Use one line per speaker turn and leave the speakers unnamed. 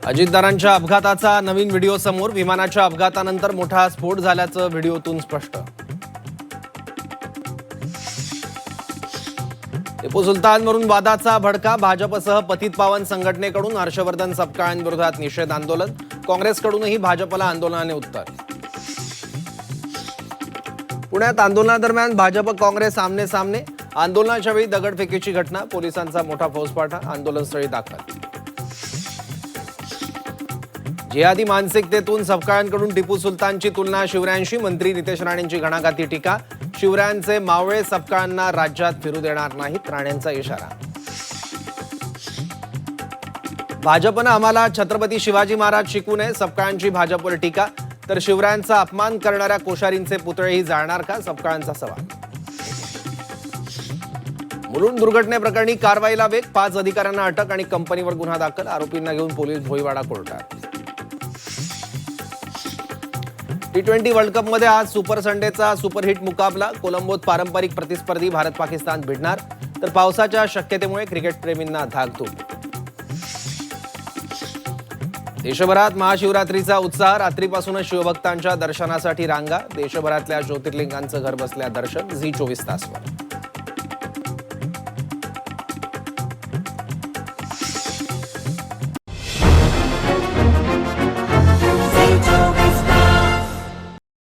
अजितदारांच्या अपघाताचा नवीन व्हिडिओ समोर. विमानाच्या अपघातानंतर मोठा स्फोट झाल्याचं व्हिडिओतून स्पष्ट. टिपू सुलतानवरून वादाचा भडका. भाजपसह पतित पावन संघटनेकडून हर्षवर्धन सपकाळांविरोधात निषेध आंदोलन. काँग्रेसकडूनही भाजपला आंदोलनाने उत्तर. पुण्यात आंदोलनादरम्यान भाजप काँग्रेस आमने सामने. आंदोलनाच्या वेळी दगडफेकीची घटना. पोलिसांचा मोठा फौजफाटा. आंदोलनस्थळी दाखल. जिहादी मानसिकतेतून सपकाळांकडून टिपू सुलतानची तुलना शिवरायांशी. मंत्री नितेश राणेंची घणाघाती टीका. शिवरायांचे मावळे सपकाळांना राज्यात फिरू देणार नाहीत, राणेंचा इशारा. भाजपनं आम्हाला छत्रपती शिवाजी महाराज शिकवू नये, सपकाळांची भाजपवर टीका. तर शिवरायांचा अपमान करणाऱ्या कोश्यारींचे पुतळेही जाळणार का, सपकाळांचा सवाल. मुलुंड दुर्घटनेप्रकरणी कारवाईला वेग. 5 अधिकाऱ्यांना अटक आणि कंपनीवर गुन्हा दाखल. आरोपींना घेऊन पोलीस भोईवाडा कोर्टात. T20 वर्ल्ड कपमध्ये आज सुपर संडेचा सुपरहिट मुकाबला. कोलंबोत पारंपरिक प्रतिस्पर्धी भारत पाकिस्तान भिडणार. तर पावसाच्या शक्यतेमुळे क्रिकेटप्रेमींना धाकधूक. देशभरात महाशिवरात्रीचा उत्साह. रात्रीपासूनच शिवभक्तांच्या दर्शनासाठी रांगा. देशभरातल्या ज्योतिर्लिंगांचं घरबसल्या दर्शन. झी 24 तासवर.